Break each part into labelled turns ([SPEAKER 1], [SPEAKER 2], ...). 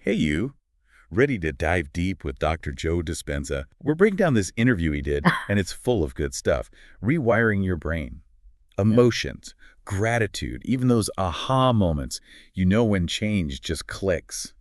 [SPEAKER 1] Hey you, ready to dive deep with Dr. Joe Dispenza? We're breaking down this interview he did, and it's full of good stuff. Rewiring your brain. Emotions, gratitude, even those aha moments. You know when change just clicks.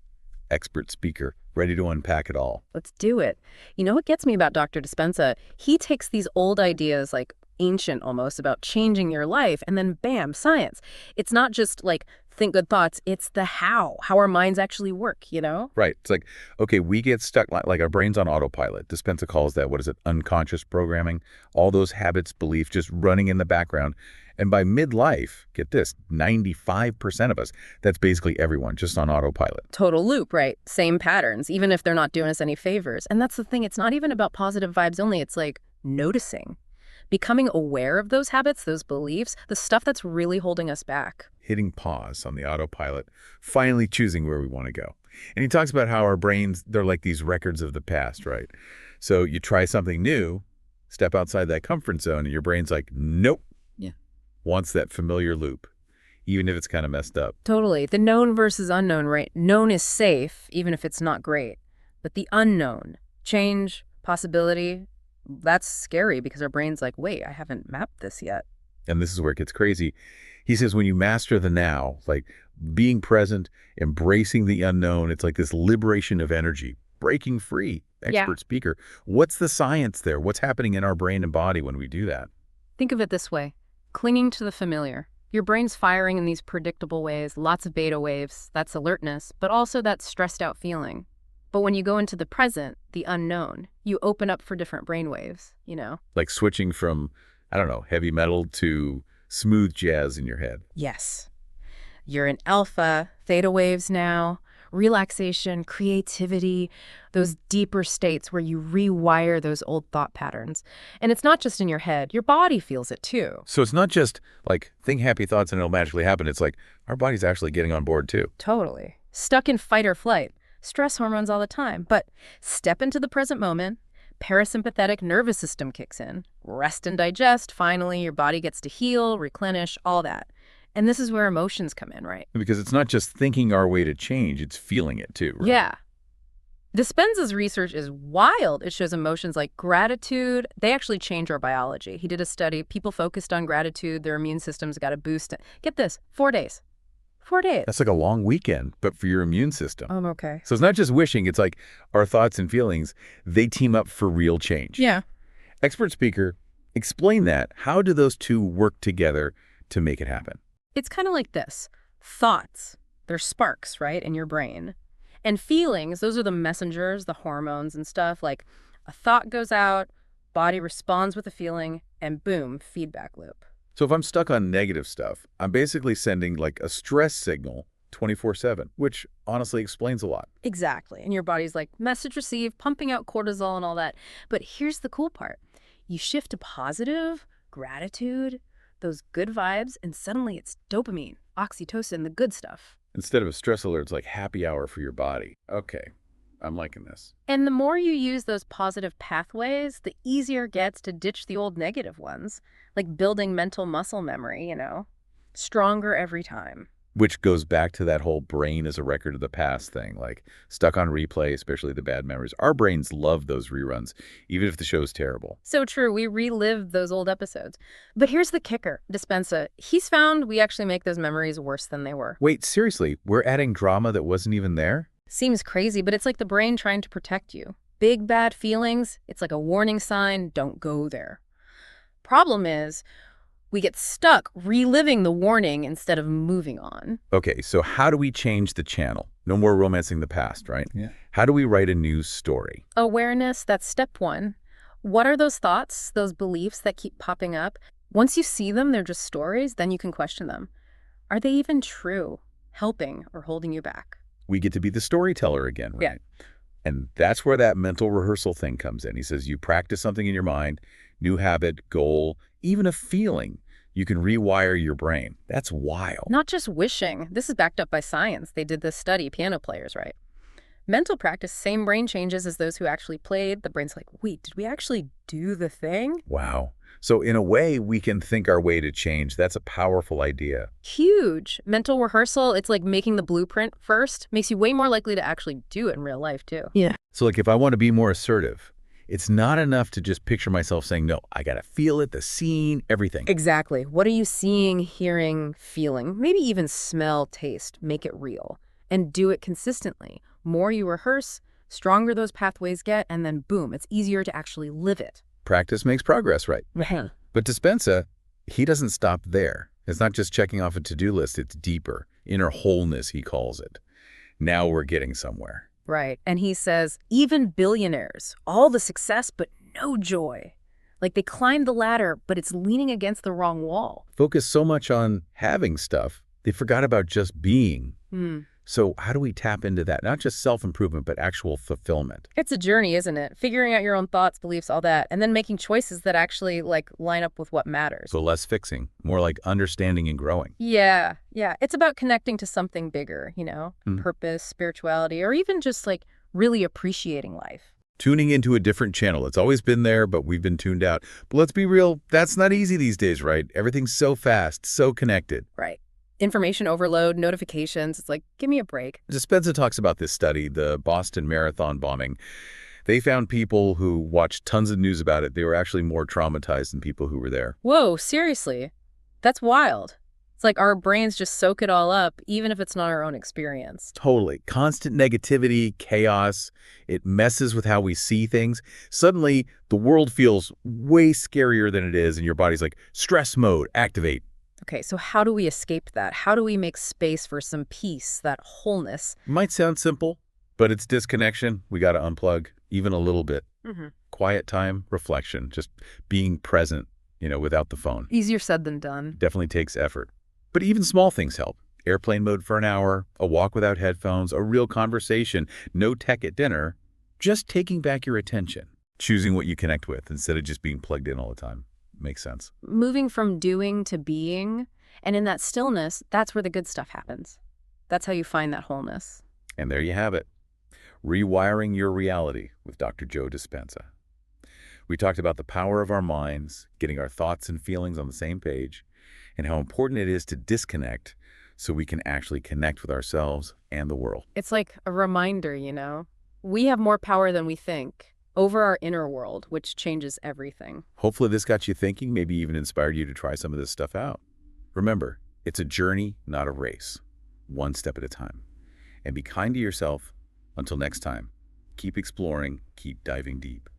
[SPEAKER 1] Expert speaker, ready to unpack it all.
[SPEAKER 2] Let's do it. You know what gets me about Dr. Dispenza? He takes these old ideas, like ancient almost, about changing your life, and then bam, science. It's not just like think good thoughts, it's the how our minds actually work, you know?
[SPEAKER 1] Right. It's like, okay, we get stuck like our brain's on autopilot. Dispenza calls that, what is it, unconscious programming? All those habits, beliefs just running in the background. And by midlife, get this, 95% of us, that's basically everyone, just on autopilot.
[SPEAKER 2] Total loop, right? Same patterns, even if they're not doing us any favors. And that's the thing, it's not even about positive vibes only, it's like noticing. Becoming aware of those habits, those beliefs, the stuff that's really holding us back.
[SPEAKER 1] Hitting pause on the autopilot, finally choosing where we want to go. And he talks about how our brains, they're like these records of the past, right? So you try something new, step outside that comfort zone, and your brain's like, nope.
[SPEAKER 2] Yeah.
[SPEAKER 1] Wants that familiar loop, even if it's kind of messed up.
[SPEAKER 2] Totally. The known versus unknown, right? Known is safe, even if it's not great. But the unknown, change, possibility, that's scary because our brain's like, wait, I haven't mapped this yet.
[SPEAKER 1] And this is where it gets crazy. He says when you master the now, like being present, embracing the unknown, it's like this liberation of energy, breaking free. Expert speaker. What's the science there? What's happening in our brain and body when we do that?
[SPEAKER 2] Think of it this way. Clinging to the familiar. Your brain's firing in these predictable ways, lots of beta waves, that's alertness, but also that stressed out feeling. But when you go into the present, the unknown, you open up for different brain waves, you know?
[SPEAKER 1] Like switching from, I don't know, heavy metal to smooth jazz in your head.
[SPEAKER 2] Yes. You're in alpha, theta waves now, relaxation, creativity, those deeper states where you rewire those old thought patterns. And it's not just in your head, your body feels it too.
[SPEAKER 1] So it's not just like think happy thoughts and it'll magically happen. It's like our body's actually getting on board too.
[SPEAKER 2] Totally. Stuck in fight or flight, stress hormones all the time. But step into the present moment, parasympathetic nervous system kicks in, rest and digest, finally your body gets to heal, replenish, all that. And this is where emotions come in, right?
[SPEAKER 1] Because it's not just thinking our way to change, it's feeling it too, right?
[SPEAKER 2] Yeah. Dispenza's research is wild. It shows emotions like gratitude, they actually change our biology. He did a study, people focused on gratitude, their immune systems got a boost. Get this, 4 days. 4 days.
[SPEAKER 1] That's like a long weekend, but for your immune system.
[SPEAKER 2] I'm okay.
[SPEAKER 1] So it's not just wishing, it's like our thoughts and feelings, they team up for real change.
[SPEAKER 2] Yeah.
[SPEAKER 1] Expert speaker, explain that. How do those two work together to make it happen?
[SPEAKER 2] It's kind of like this. Thoughts, they're sparks, right, in your brain. And feelings, those are the messengers, the hormones and stuff. Like a thought goes out, body responds with a feeling, and boom, feedback loop.
[SPEAKER 1] So if I'm stuck on negative stuff, I'm basically sending like a stress signal 24/7, which honestly explains a lot.
[SPEAKER 2] Exactly. And your body's like, message received, pumping out cortisol and all that. But here's the cool part. You shift to positive, gratitude, those good vibes, and suddenly it's dopamine, oxytocin, the good stuff.
[SPEAKER 1] Instead of a stress alert, it's like happy hour for your body. Okay, I'm liking this.
[SPEAKER 2] And the more you use those positive pathways, the easier it gets to ditch the old negative ones, like building mental muscle memory, you know, stronger every time.
[SPEAKER 1] Which goes back to that whole brain as a record of the past thing, like stuck on replay, especially the bad memories. Our brains love those reruns, even if the show's terrible.
[SPEAKER 2] So true. We relived those old episodes. But here's the kicker, Dispenza. He's found we actually make those memories worse than they were.
[SPEAKER 1] Wait, seriously, we're adding drama that wasn't even there?
[SPEAKER 2] Seems crazy, but it's like the brain trying to protect you. Big bad feelings, it's like a warning sign, don't go there. Problem is, we get stuck reliving the warning instead of moving on.
[SPEAKER 1] Okay, so how do we change the channel? No more romancing the past, right?
[SPEAKER 3] Yeah.
[SPEAKER 1] How do we write a new story?
[SPEAKER 2] Awareness, that's step one. What are those thoughts, those beliefs that keep popping up? Once you see them, they're just stories, then you can question them. Are they even true, helping or holding you back?
[SPEAKER 1] We get to be the storyteller again, right?
[SPEAKER 2] Yeah.
[SPEAKER 1] And that's where that mental rehearsal thing comes in. He says you practice something in your mind, new habit, goal, even a feeling. You can rewire your brain. That's wild.
[SPEAKER 2] Not just wishing. This is backed up by science. They did this study, piano players, right? Mental practice, same brain changes as those who actually played. The brain's like, wait, did we actually do the thing?
[SPEAKER 1] Wow. So in a way, we can think our way to change. That's a powerful idea.
[SPEAKER 2] Huge. Mental rehearsal, it's like making the blueprint first. Makes you way more likely to actually do it in real life, too.
[SPEAKER 3] Yeah.
[SPEAKER 1] So like if I want to be more assertive, it's not enough to just picture myself saying, no, I got to feel it, the scene, everything.
[SPEAKER 2] Exactly. What are you seeing, hearing, feeling? Maybe even smell, taste. Make it real. And do it consistently. More you rehearse, stronger those pathways get, and then boom, it's easier to actually live it.
[SPEAKER 1] Practice makes progress, right?
[SPEAKER 2] Right.
[SPEAKER 1] But Dispenza, he doesn't stop there. It's not just checking off a to-do list, it's deeper. Inner wholeness, he calls it. Now we're getting somewhere.
[SPEAKER 2] Right. And he says, even billionaires, all the success, but no joy. Like they climbed the ladder, but it's leaning against the wrong wall.
[SPEAKER 1] Focus so much on having stuff, they forgot about just being. So how do we tap into that? Not just self-improvement, but actual fulfillment.
[SPEAKER 2] It's a journey, isn't it? Figuring out your own thoughts, beliefs, all that, and then making choices that actually line up with what matters.
[SPEAKER 1] So less fixing, more like understanding and growing.
[SPEAKER 2] Yeah. It's about connecting to something bigger, purpose, spirituality, or even just really appreciating life.
[SPEAKER 1] Tuning into a different channel. It's always been there, but we've been tuned out. But let's be real, that's not easy these days, right? Everything's so fast, so connected.
[SPEAKER 2] Right. Information overload, notifications. It's like, give me a break.
[SPEAKER 1] Dispenza talks about this study, the Boston Marathon bombing. They found people who watched tons of news about it. They were actually more traumatized than people who were there.
[SPEAKER 2] Whoa, seriously? That's wild. It's like our brains just soak it all up, even if it's not our own experience.
[SPEAKER 1] Totally. Constant negativity, chaos. It messes with how we see things. Suddenly, the world feels way scarier than it is, and your body's like, stress mode, activate.
[SPEAKER 2] Okay, so how do we escape that? How do we make space for some peace, that wholeness?
[SPEAKER 1] Might sound simple, but it's disconnection. We got to unplug, even a little bit. Quiet time, reflection, just being present, without the phone.
[SPEAKER 2] Easier said than done.
[SPEAKER 1] Definitely takes effort. But even small things help. Airplane mode for an hour, a walk without headphones, a real conversation, no tech at dinner, just taking back your attention. Choosing what you connect with instead of just being plugged in all the time. Makes sense.
[SPEAKER 2] Moving from doing to being, and in that stillness, that's where the good stuff happens. That's how you find that wholeness.
[SPEAKER 1] And there you have it. Rewiring Your Reality with Dr. Joe Dispenza. We talked about the power of our minds, getting our thoughts and feelings on the same page, and how important it is to disconnect so we can actually connect with ourselves and the world.
[SPEAKER 2] It's like a reminder, We have more power than we think over our inner world, which changes everything.
[SPEAKER 1] Hopefully this got you thinking, maybe even inspired you to try some of this stuff out. Remember, it's a journey, not a race. One step at a time. And be kind to yourself. Until next time, keep exploring, keep diving deep.